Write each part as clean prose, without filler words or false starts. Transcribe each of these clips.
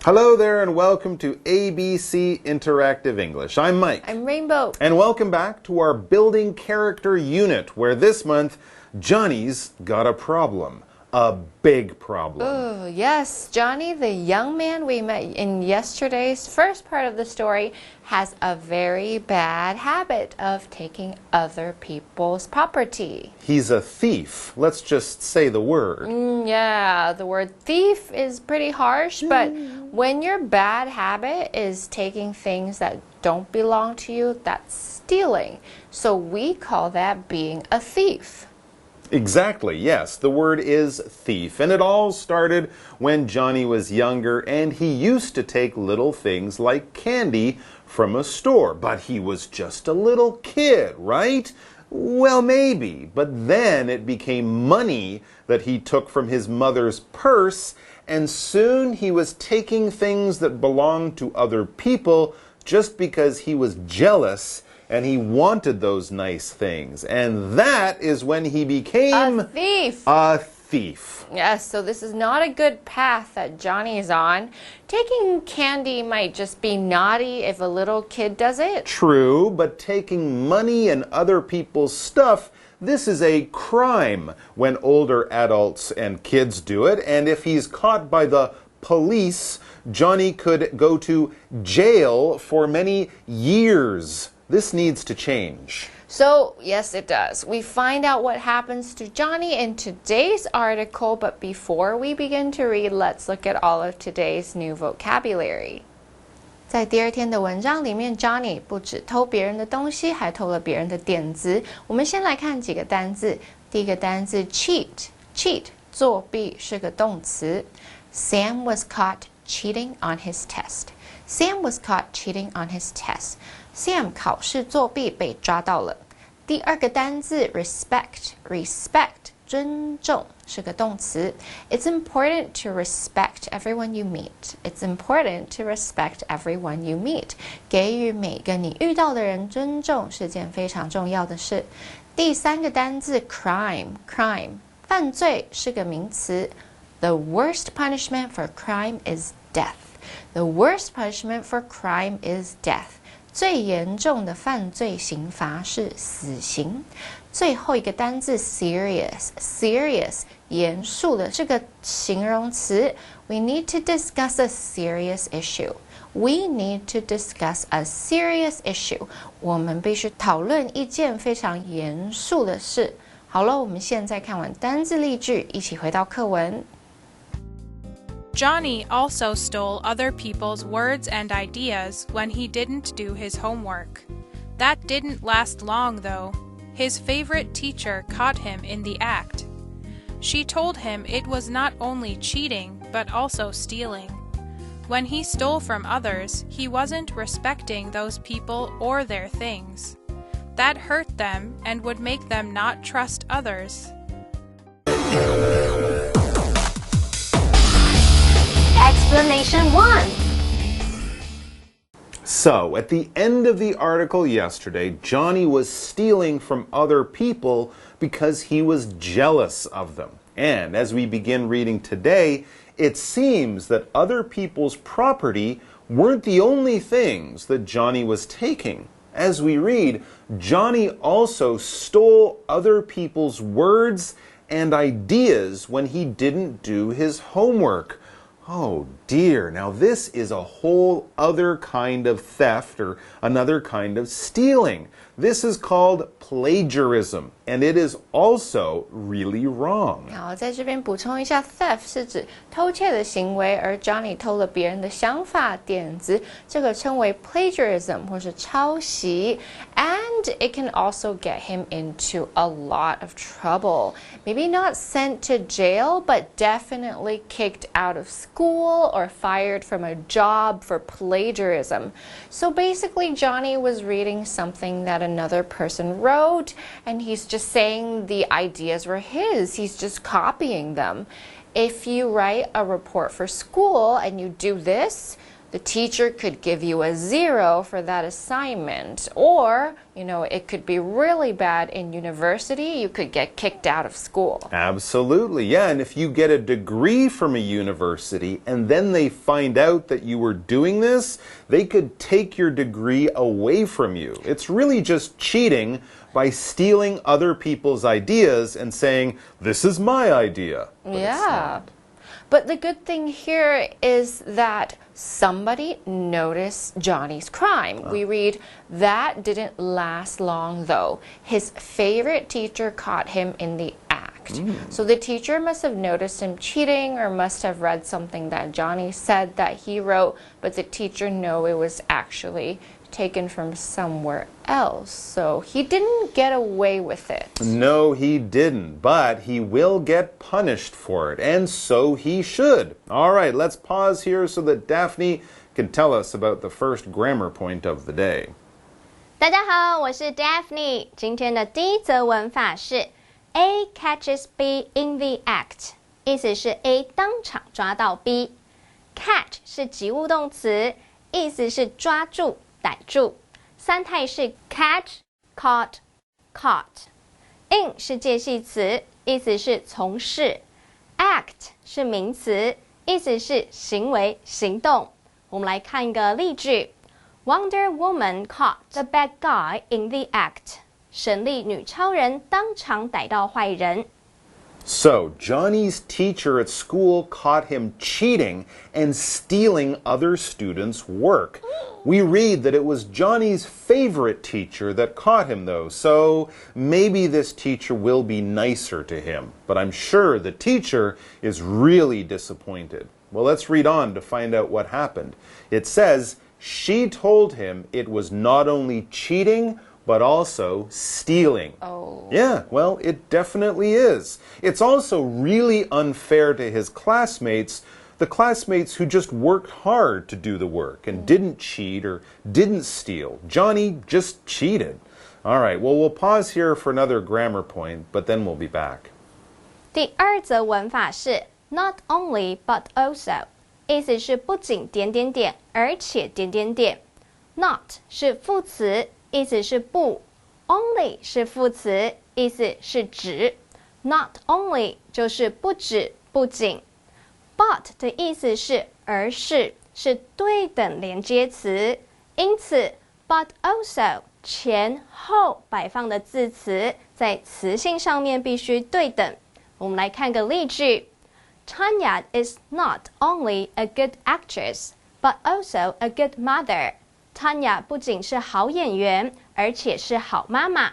Hello there and welcome to ABC Interactive English. I'm Mike. I'm Rainbow. And welcome back to our Building Character unit, where this month, Johnny's got a problem. A big problem. Oh, yes. Johnny, the young man we met in yesterday's first part of the story, has a very bad habit of taking other people's property. He's a thief. Let's just say the word. Yeah, the word thief is pretty harsh, but when your bad habit is taking things that don't belong to you, that's stealing. So we call that being a thief. Exactly, yes. The word is thief. And it all started when Johnny was younger and he used to take little things like candy from a store. But he was just a little kid, right? Well, maybe. But then it became money that he took from his mother's purse, and soon he was taking things that belonged to other people just because he was jealous and he wanted those nice things. And that is when he became a thief. A thief. Yes, so this is not a good path that Johnny is on. Taking candy might just be naughty if a little kid does it. True, but taking money and other people's stuff, this is a crime when older adults and kids do it. And if he's caught by the police, Johnny could go to jail for many years. This needs to change. So, yes, it does. We find out what happens to Johnny in today's article, but before we begin to read, let's look at all of today's new vocabulary. 在第二天的文章里面 ，Johnny 不只偷别人的东西，还偷了别人的点子。我们先来看几个单字。第一个单字 cheat，cheat 作弊是个动词。Sam was caught cheating on his test. Sam was caught cheating on his test. Sam 考试作弊被抓到了。第二个单字 respect，respect 尊重是个动词。It's important to respect everyone you meet. It's important to respect everyone you meet. 给予每个你遇到的人尊重是件非常重要的事。第三个单字 crime，crime 犯罪是个名词。The worst punishment for crime is death. The worst punishment for crime is death. 最严重的犯罪刑罚是死刑。最后一个单字 serious，serious 严肃的这个形容词。We need to discuss a serious issue. We need to discuss a serious issue. 我们必须讨论一件非常严肃的事。好了，我们现在看完单字例句，一起回到课文。Johnny also stole other people's words and ideas when he didn't do his homework. That didn't last long, though. His favorite teacher caught him in the act. She told him it was not only cheating, but also stealing. When he stole from others, he wasn't respecting those people or their things. That hurt them and would make them not trust others. Explanation 1. So, at the end of the article yesterday, Johnny was stealing from other people because he was jealous of them. And as we begin reading today, it seems that other people's property weren't the only things that Johnny was taking. As we read, Johnny also stole other people's words and ideas when he didn't do his homework. Oh dear, now this is a whole other kind of theft or another kind of stealing. This is called plagiarism, and it is also really wrong. 好，在这边补充一下 ，theft 是指偷窃的行为，而 Johnny 偷了别人的想法、点子，这个称为 plagiarism 或是抄袭。And it can also get him into a lot of trouble. Maybe not sent to jail, but definitely kicked out of school or fired from a job for plagiarism. So basically, Johnny was reading something that another person wrote, and he's just saying the ideas were his. He's just copying them. If you write a report for school and you do this, the teacher could give you a 0 for that assignment. Or, it could be really bad in university. You could get kicked out of school. Absolutely, yeah. And if you get a degree from a university and then they find out that you were doing this, they could take your degree away from you. It's really just cheating by stealing other people's ideas and saying, this is my idea. But yeah. But the good thing here is that somebody noticed Johnny's crime. We read, that didn't last long though. His favorite teacher caught him in the act. So the teacher must have noticed him cheating or must have read something that Johnny said that he wrote, but the teacher knew it was actually taken from somewhere else. So he didn't get away with it. No, he didn't, but he will get punished for it, and so he should. All right, let's pause here so that Daphne can tell us about the first grammar point of the day. 大家好，我是 Daphne。今天的第一则文法是 A catches B in the act， 意思是 A 当场抓到 B。Catch 是及物动词，意思是抓住、逮住。三态是 catch、caught、caught。In 是介系词，意思是从事。Act 是名词，意思是行为、行动。我们来看一个例句。Wonder Woman caught the bad guy in the act. 神力女超人当场逮到坏人。So, Johnny's teacher at school caught him cheating and stealing other students' work. We read that it was Johnny's favorite teacher that caught him, though, so maybe this teacher will be nicer to him. But I'm sure the teacher is really disappointed. Well, let's read on to find out what happened. It says, she told him it was not only cheating, but also stealing. Oh. Yeah, well, it definitely is. It's also really unfair to his classmates, the classmates who just worked hard to do the work and didn't cheat or didn't steal. Johnny just cheated. All right, well, we'll pause here for another grammar point, but then we'll be back. 第二则文法是 not only but also， 意思是不仅点点点，而且点点点。Not 是副词，意思是不。Only 是副词，意思是指。Not only 就是不止、不仅。But 的意思是而是，是对等连接词。因此 but also 前后摆放的字词在词性上面必须对等。我们来看个例句。Tanya is not only a good actress, but also a good mother. Tanya 不仅是好演员，而且是好妈妈。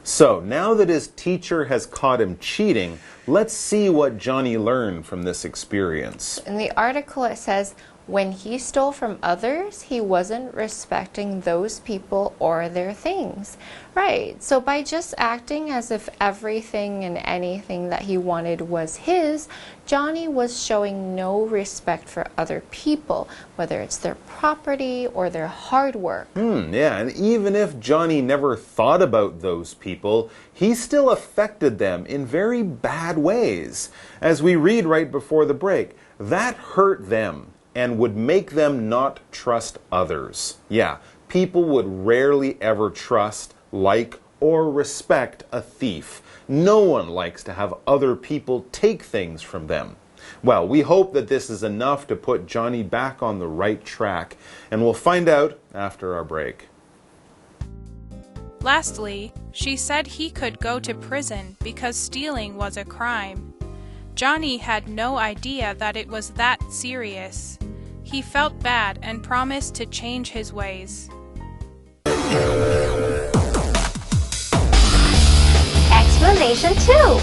So, now that his teacher has caught him cheating, let's see what Johnny learned from this experience. In the article it says, when he stole from others, he wasn't respecting those people or their things. Right, so by just acting as if everything and anything that he wanted was his, Johnny was showing no respect for other people, whether it's their property or their hard work. Yeah, and even if Johnny never thought about those people, he still affected them in very bad ways. As we read right before the break, that hurt them and would make them not trust others. Yeah, people would rarely ever trust, like, or respect a thief. No one likes to have other people take things from them. Well, we hope that this is enough to put Johnny back on the right track, and we'll find out after our break. Lastly, she said he could go to prison because stealing was a crime. Johnny had no idea that it was that serious. He felt bad and promised to change his ways. Explanation 2.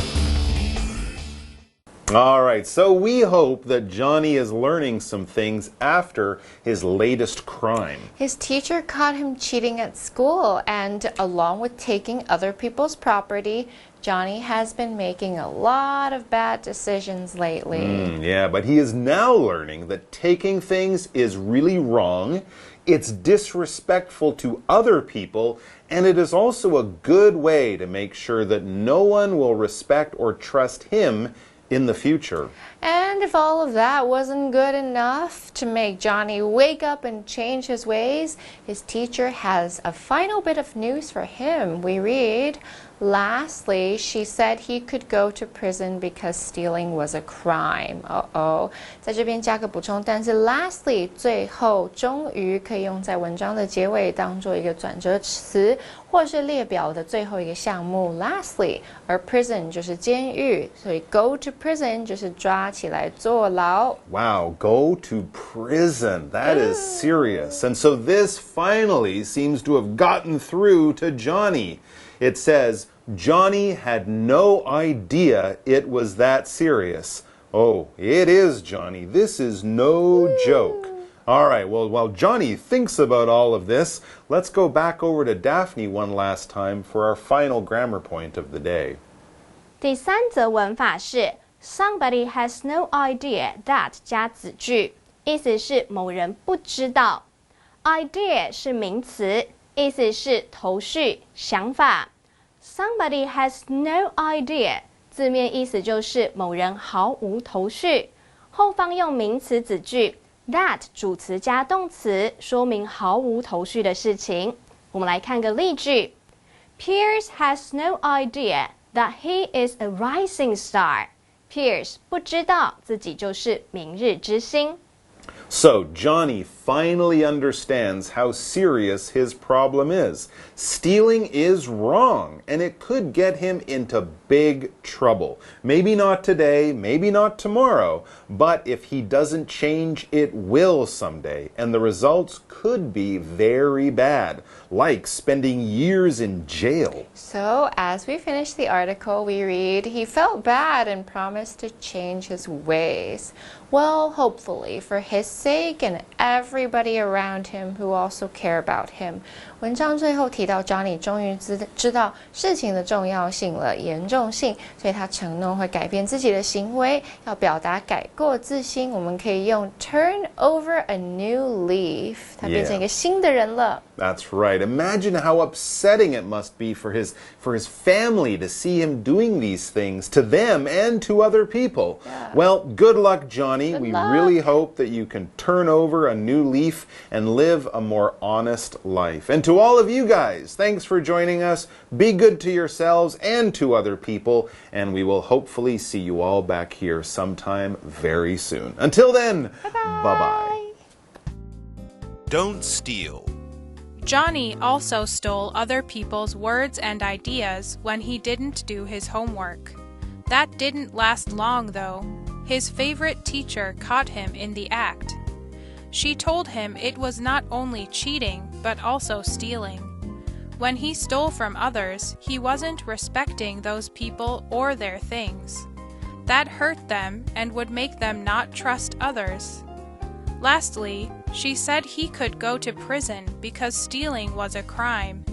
All right, so we hope that Johnny is learning some things after his latest crime. His teacher caught him cheating at school, and along with taking other people's property, Johnny has been making a lot of bad decisions lately. Yeah, but he is now learning that taking things is really wrong, it's disrespectful to other people, and it is also a good way to make sure that no one will respect or trust him in the future. And if all of that wasn't good enough to make Johnny wake up and change his ways, his teacher has a final bit of news for him. We read, lastly, she said he could go to prison because stealing was a crime. Uh-oh. 在这边加个补充单字 lastly 最后终于可以用在文章的结尾当做一个转折词或是列表的最后一个项目 lastly 而 prison 就是监狱所以 go to prison 就是抓起来坐牢 Wow, go to prison. That is serious. And so this finally seems to have gotten through to Johnny. It says, Johnny had no idea it was that serious. Oh, it is, Johnny. This is no joke. All right, well, while Johnny thinks about all of this, let's go back over to Daphne one last time for our final grammar point of the day. 第三则文法是 Somebody has no idea that 加子句，意思是某人不知道。idea 是名词，意思是头绪、想法。Somebody has no idea 字面意思就是某人毫无头绪。后方用名词子句 that 主词加动词，说明毫无头绪的事情。我们来看个例句 Pierce has no idea that he is a rising star. Pierce 不知道自己就是明日之星。So Johnny finally understands how serious his problem is. Stealing is wrong, and it could get him into big trouble. Maybe not today, maybe not tomorrow, but if he doesn't change, it will someday, and the results could be very bad, like spending years in jail. So, as we finish the article, we read, he felt bad and promised to change his ways. Well, hopefully, for his sake and everybody around him who also care about him. 文章最后提到 Johnny 终于知道事情的重要性了，严重性，所以他承诺会改变自己的行为，要表达改过自新。我们可以用 turn over a new leaf， 他变成一个新的人了。That's right. Imagine how upsetting it must be for his family to see him doing these things to them and to other people. Yeah. Well, good luck, Johnny. Good we luck. really hope that you can turn over a new leaf and live a more honest life. And to all of you guys, thanks for joining us. Be good to yourselves and to other people, and we will hopefully see you all back here sometime very soon. Until then, bye-bye. Don't steal. Johnny also stole other people's words and ideas when he didn't do his homework. That didn't last long, though. His favorite teacher caught him in the act. She told him it was not only cheating, but also stealing. When he stole from others, he wasn't respecting those people or their things. That hurt them and would make them not trust others. Lastly, she said he could go to prison because stealing was a crime.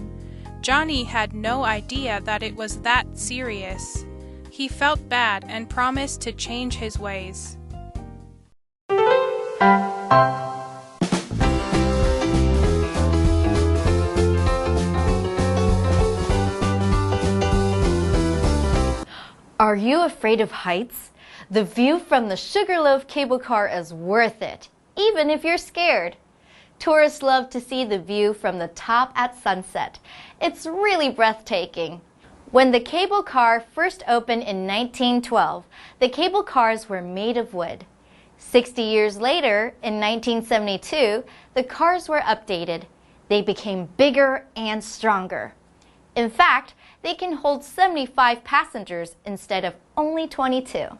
Johnny had no idea that it was that serious. He felt bad and promised to change his ways. Are you afraid of heights? The view from the Sugarloaf cable car is worth it, even if you're scared. Tourists love to see the view from the top at sunset. It's really breathtaking. When the cable car first opened in 1912, the cable cars were made of wood. 60 years later, in 1972, the cars were updated. They became bigger and stronger. In fact, they can hold 75 passengers instead of only 22.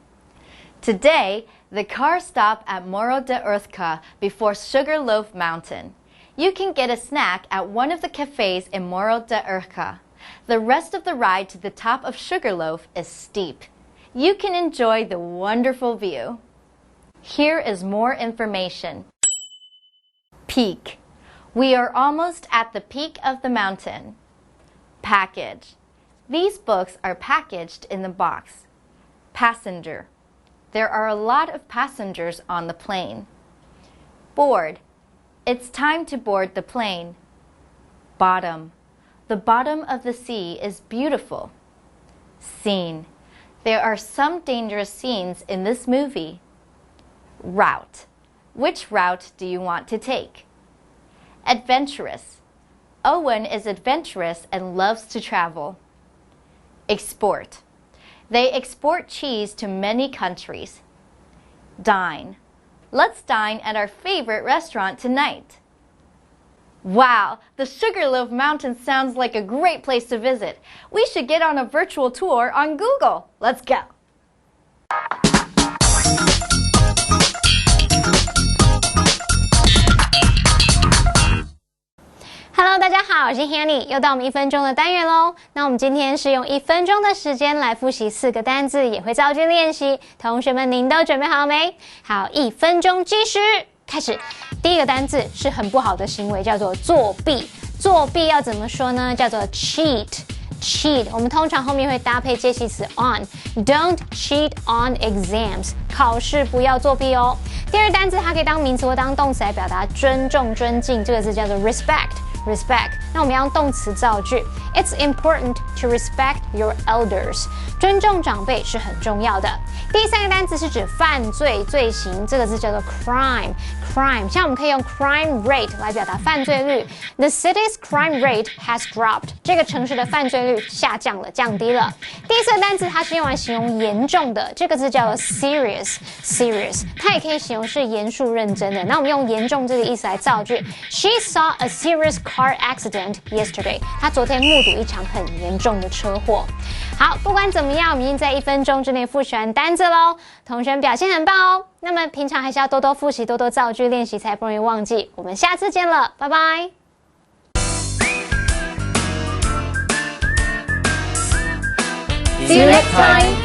Today, the cars stop at Morro de Urca before Sugarloaf Mountain. You can get a snack at one of the cafes in Morro de Urca. The rest of the ride to the top of Sugarloaf is steep. You can enjoy the wonderful view. Here is more information. Peak. We are almost at the peak of the mountain. Package. These books are packaged in the box. Passenger. There are a lot of passengers on the plane. Board. It's time to board the plane. Bottom. The bottom of the sea is beautiful. Scene. There are some dangerous scenes in this movie. Route. Which route do you want to take? Adventurous. Owen is adventurous and loves to travel. Export. They export cheese to many countries. Dine. Let's dine at our favorite restaurant tonight. Wow, the Sugarloaf Mountain sounds like a great place to visit. We should get on a virtual tour on Google. Let's go. Hello， 大家好，我是 Hanny， 又到我们1分钟的单元喽。那我们今天是用1分钟的时间来复习4个单字，也会造句练习。同学们，您都准备好没？好，1分钟计时，开始。第一个单字是很不好的行为，叫做作弊。作弊要怎么说呢？叫做 cheat。cheat， 我们通常后面会搭配介系词 on。Don't cheat on exams， 考试不要作弊哦。第二单字它可以当名词或当动词来表达尊重、尊敬，这个字叫做 respect。respect， 那我们要用动词造句。It's important to respect your elders。尊重长辈是很重要的。第三个单词是指犯罪、罪行，这个字叫做 crime。crime， 像我们可以用 crime rate 来表达犯罪率。The city's crime rate has dropped。这个城市的犯罪率下降了，降低了。第四个单词它是用来形容严重的，这个字叫做 serious。serious， 它也可以形容是严肃认真的。那我们用严重这个意思来造句。She saw a serious car accident yesterday。她昨天目睹一场很严重的车祸。好，不管怎么样，我们已经在1分钟之内复习完单字喽。同学们表现很棒哦。那么平常还是要多多复习，多多造句练习，才不容易忘记。我们下次见了，拜拜。See you next time.